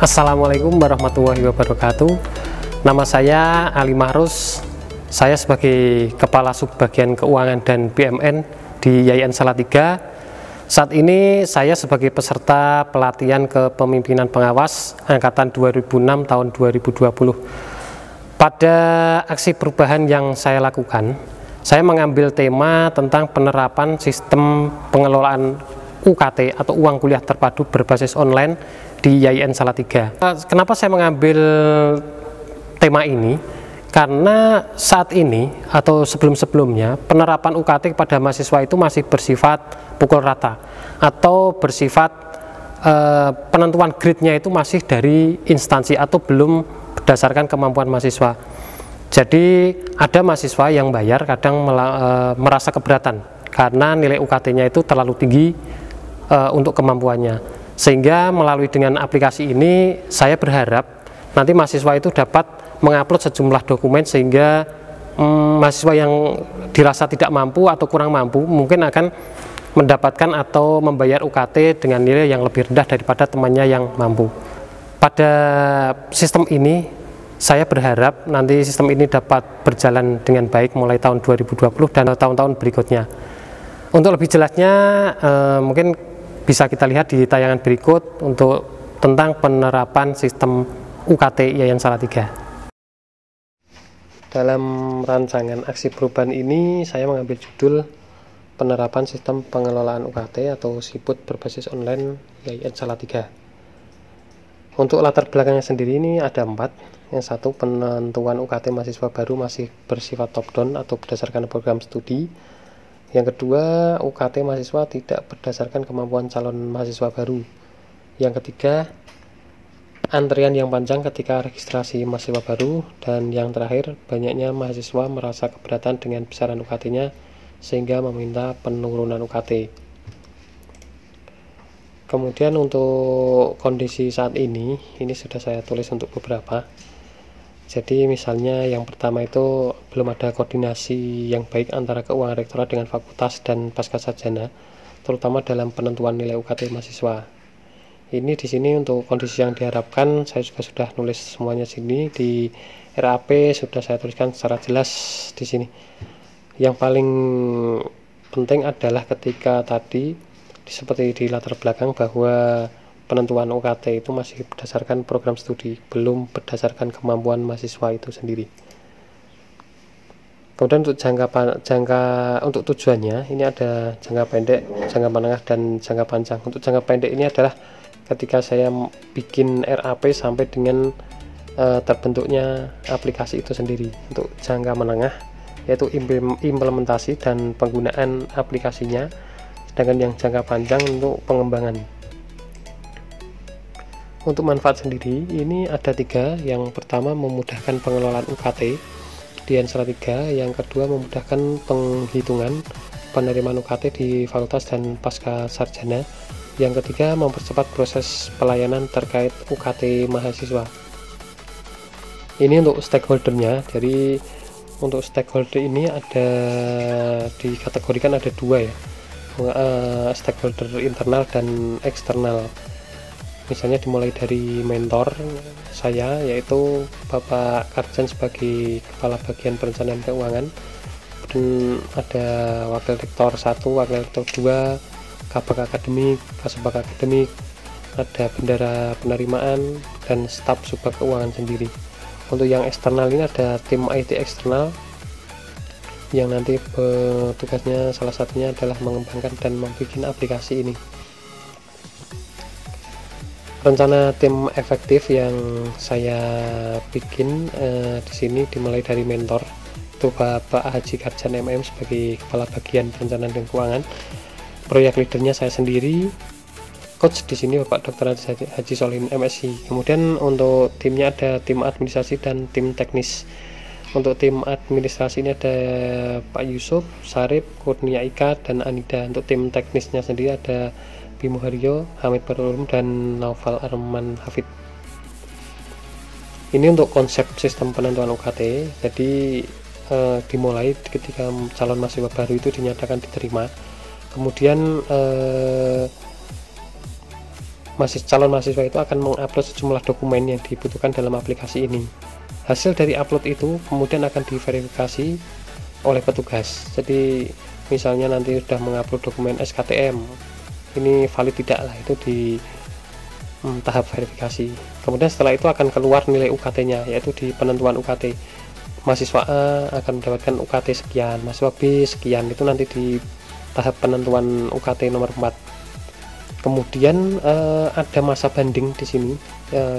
Assalamualaikum warahmatullahi wabarakatuh. Nama saya Ali Mahrus. Saya sebagai Kepala Subbagian Keuangan dan BMN di YIN Salatiga. Saat ini saya sebagai peserta pelatihan kepemimpinan pengawas angkatan 2006 tahun 2020. Pada aksi perubahan yang saya lakukan, saya mengambil tema tentang penerapan sistem pengelolaan UKT atau uang kuliah terpadu berbasis online di YIN Salatiga. Kenapa saya mengambil tema ini? Karena saat ini atau sebelum-sebelumnya penerapan UKT kepada mahasiswa itu masih bersifat pukul rata atau bersifat penentuan grade-nya itu masih dari instansi atau belum berdasarkan kemampuan mahasiswa. Jadi ada mahasiswa yang bayar kadang merasa keberatan karena nilai UKT-nya itu terlalu tinggi untuk kemampuannya. Sehingga melalui dengan aplikasi ini saya berharap nanti mahasiswa itu dapat mengupload sejumlah dokumen sehingga mahasiswa yang dirasa tidak mampu atau kurang mampu mungkin akan mendapatkan atau membayar UKT dengan nilai yang lebih rendah daripada temannya yang mampu. Pada sistem ini saya berharap nanti sistem ini dapat berjalan dengan baik mulai tahun 2020 dan tahun-tahun berikutnya. Untuk lebih jelasnya mungkin bisa kita lihat di tayangan berikut untuk tentang penerapan sistem UKT YIN Salatiga. Dalam rancangan aksi perubahan ini saya mengambil judul penerapan sistem pengelolaan UKT atau SIPUT berbasis online YIN Salatiga. Untuk latar belakangnya sendiri ini ada 4. Yang satu, penentuan UKT mahasiswa baru masih bersifat top down atau berdasarkan program studi. Yang kedua, UKT mahasiswa tidak berdasarkan kemampuan calon mahasiswa baru. Yang ketiga, antrian yang panjang ketika registrasi mahasiswa baru. Dan yang terakhir, banyaknya mahasiswa merasa keberatan dengan besaran UKT-nya sehingga meminta penurunan UKT. Kemudian untuk kondisi saat ini sudah saya tulis untuk beberapa. Jadi misalnya yang pertama itu belum ada koordinasi yang baik antara keuangan rektorat dengan fakultas dan pascasarjana, terutama dalam penentuan nilai UKT mahasiswa. Ini di sini untuk kondisi yang diharapkan saya juga sudah nulis semuanya sini di RAP, sudah saya tuliskan secara jelas di sini. Yang paling penting adalah ketika tadi seperti di latar belakang bahwa penentuan UKT itu masih berdasarkan program studi, belum berdasarkan kemampuan mahasiswa itu sendiri. Kemudian untuk untuk tujuannya ini ada jangka pendek, jangka menengah, dan jangka panjang. Untuk jangka pendek ini adalah ketika saya bikin RAP sampai dengan terbentuknya aplikasi itu sendiri. Untuk jangka menengah yaitu implementasi dan penggunaan aplikasinya, sedangkan yang jangka panjang untuk pengembangan. Untuk manfaat sendiri ini ada 3. Yang pertama, memudahkan pengelolaan UKT di YIN Salatiga. Yang kedua, memudahkan penghitungan penerimaan UKT di fakultas dan pasca sarjana. Yang ketiga, mempercepat proses pelayanan terkait UKT mahasiswa. Ini untuk stakeholdernya. Jadi untuk stakeholder ini ada dikategorikan ada 2 ya, stakeholder internal dan eksternal. Misalnya dimulai dari mentor saya yaitu Bapak Karjan sebagai Kepala Bagian Perencanaan Keuangan, dan ada Wakil Rektor 1, Wakil Rektor 2, Kabak Akademik, Kasubag Akademik, ada Bendara Penerimaan, dan staf Subbag Keuangan sendiri. Untuk yang eksternal ini ada tim IT eksternal yang nanti tugasnya salah satunya adalah mengembangkan dan membuat aplikasi ini. Rencana tim efektif yang saya bikin di sini dimulai dari mentor itu Bapak Haji Karjan MM sebagai Kepala Bagian Perencanaan dan Keuangan. Proyek leadernya saya sendiri. Coach di sini Bapak Dr. Haji Solihin MSI. Kemudian untuk timnya ada tim administrasi dan tim teknis. Untuk tim administrasi ini ada Pak Yusuf, Sarip, Kurnia Ika, dan Anida. Untuk tim teknisnya sendiri ada Bimo Haryo, Hamid Barulum, dan Naufal Arman Hafid. Ini untuk konsep sistem penentuan UKT. Jadi dimulai ketika calon mahasiswa baru itu dinyatakan diterima. Kemudian calon mahasiswa itu akan mengupload sejumlah dokumen yang dibutuhkan dalam aplikasi ini. Hasil dari upload itu kemudian akan diverifikasi oleh petugas. Jadi misalnya nanti sudah mengupload dokumen SKTM, ini valid tidak lah, itu di tahap verifikasi. Kemudian setelah itu akan keluar nilai UKT-nya, yaitu di penentuan UKT. Mahasiswa A akan mendapatkan UKT sekian, mahasiswa B sekian, itu nanti di tahap penentuan UKT nomor 4. Kemudian ada masa banding di sini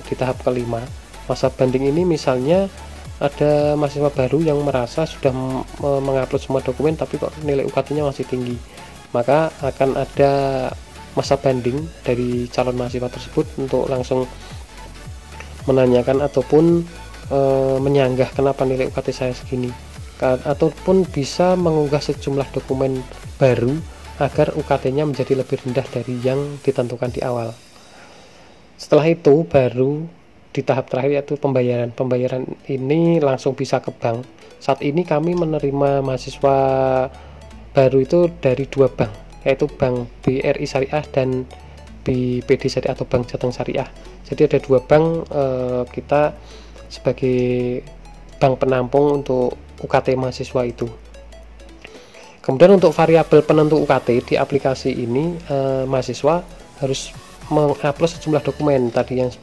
di tahap kelima. Masa banding ini misalnya ada mahasiswa baru yang merasa sudah mengupload semua dokumen tapi kok nilai UKT-nya masih tinggi, maka akan ada masa banding dari calon mahasiswa tersebut untuk langsung menanyakan ataupun menyanggah kenapa nilai UKT saya segini, ataupun bisa mengunggah sejumlah dokumen baru agar UKT-nya menjadi lebih rendah dari yang ditentukan di awal. Setelah itu baru di tahap terakhir, yaitu pembayaran ini langsung bisa ke bank. Saat ini kami menerima mahasiswa baru itu dari 2 bank, yaitu Bank BRI Syariah dan BPD Syariah atau Bank Jateng Syariah. Jadi ada 2 bank kita sebagai bank penampung untuk UKT mahasiswa itu. Kemudian untuk variabel penentu UKT di aplikasi ini, mahasiswa harus mengupload sejumlah dokumen tadi yang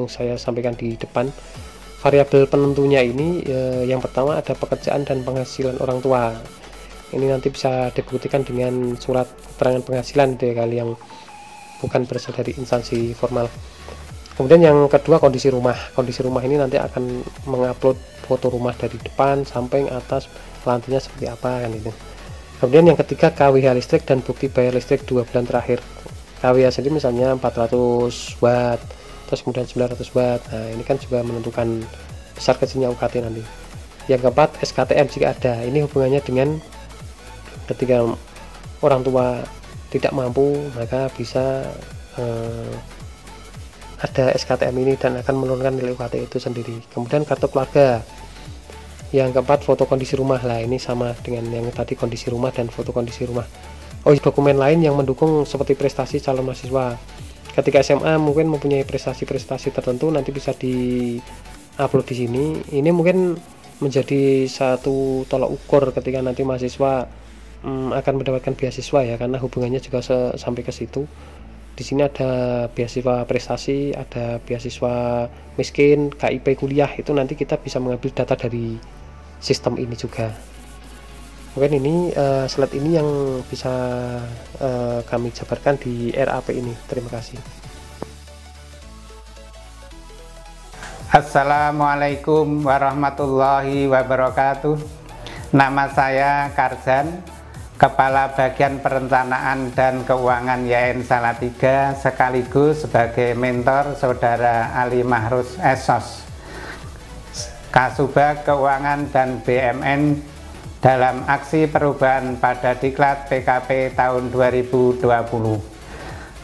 saya sampaikan di depan. Variabel penentunya ini yang pertama ada pekerjaan dan penghasilan orang tua. Ini nanti bisa dibuktikan dengan surat keterangan penghasilan itu ya, kali yang bukan berasal dari instansi formal. Kemudian yang kedua kondisi rumah. Kondisi rumah ini nanti akan mengupload foto rumah dari depan, samping, atas, lantainya seperti apa kan itu. Kemudian yang ketiga KWH listrik dan bukti bayar listrik 2 bulan terakhir. KWH sendiri misalnya 400 watt, terus kemudian 900 watt. Nah ini kan juga menentukan besar kecilnya UKT nanti. Yang keempat SKTM jika ada. Ini hubungannya dengan ketika orang tua tidak mampu, maka bisa ada SKTM ini dan akan menurunkan nilai UKT itu sendiri. Kemudian kartu keluarga. Yang keempat foto kondisi rumah. Lah ini sama dengan yang tadi, kondisi rumah dan foto kondisi rumah. Oh, dokumen lain yang mendukung seperti prestasi calon mahasiswa. Ketika SMA mungkin mempunyai prestasi-prestasi tertentu, nanti bisa di-upload di sini. Ini mungkin menjadi satu tolak ukur ketika nanti mahasiswa akan mendapatkan beasiswa ya, karena hubungannya juga sampai ke situ. Di sini ada beasiswa prestasi, ada beasiswa miskin, KIP kuliah, itu nanti kita bisa mengambil data dari sistem ini juga. Mungkin ini slide ini yang bisa kami jabarkan di RAP ini. Terima kasih. Assalamualaikum warahmatullahi wabarakatuh. Nama saya Karjan, Kepala Bagian Perencanaan dan Keuangan YAIN Salatiga, sekaligus sebagai mentor Saudara Ali Mahrus SOS, Kasubag Keuangan dan BMN dalam aksi perubahan pada Diklat PKP tahun 2020.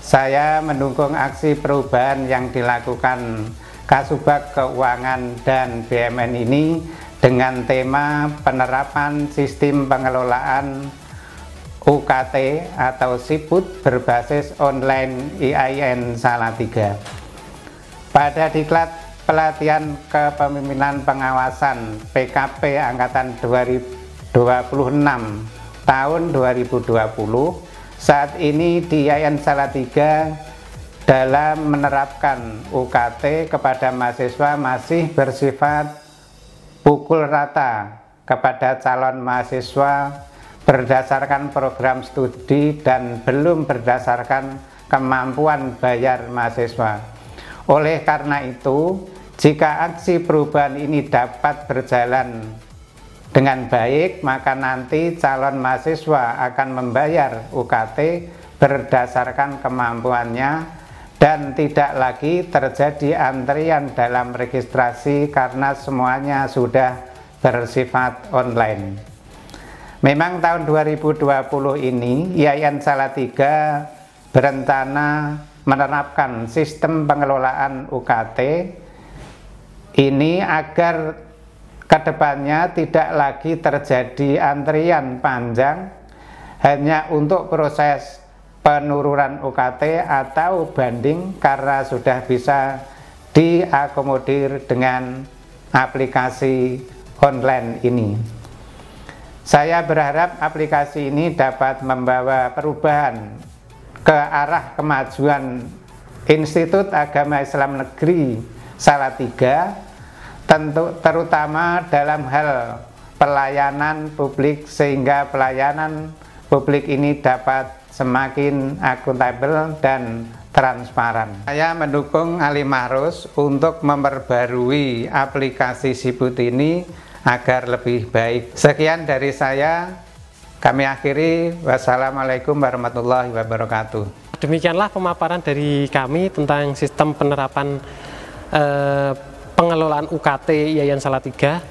Saya mendukung aksi perubahan yang dilakukan Kasubag Keuangan dan BMN ini dengan tema penerapan sistem pengelolaan UKT atau SIPUT berbasis online YAIN Salatiga. Pada Diklat Pelatihan Kepemimpinan Pengawasan PKP Angkatan 2026 tahun 2020, saat ini di YAIN Salatiga dalam menerapkan UKT kepada mahasiswa masih bersifat pukul rata kepada calon mahasiswa berdasarkan program studi dan belum berdasarkan kemampuan bayar mahasiswa. Oleh karena itu, jika aksi perubahan ini dapat berjalan dengan baik, maka nanti calon mahasiswa akan membayar UKT berdasarkan kemampuannya dan tidak lagi terjadi antrian dalam registrasi karena semuanya sudah bersifat online. Memang tahun 2020 ini YAIN Salatiga berencana menerapkan sistem pengelolaan UKT ini agar kedepannya tidak lagi terjadi antrian panjang hanya untuk proses penurunan UKT atau banding karena sudah bisa diakomodir dengan aplikasi online ini. Saya berharap aplikasi ini dapat membawa perubahan ke arah kemajuan Institut Agama Islam Negeri Salatiga, terutama dalam hal pelayanan publik, sehingga pelayanan publik ini dapat semakin akuntabel dan transparan. Saya mendukung Ali Mahruz untuk memperbarui aplikasi Siput ini agar lebih baik. Sekian dari saya, kami akhiri. Wassalamualaikum warahmatullahi wabarakatuh. Demikianlah pemaparan dari kami tentang sistem penerapan pengelolaan UKT Yayan Salatiga.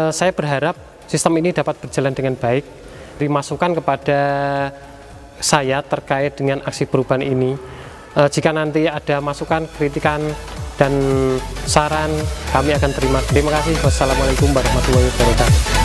Saya berharap sistem ini dapat berjalan dengan baik. Dimasukkan kepada saya terkait dengan aksi perubahan ini. Jika nanti ada masukan, kritikan, dan saran, kami akan terima. Terima kasih. Wassalamualaikum warahmatullahi wabarakatuh.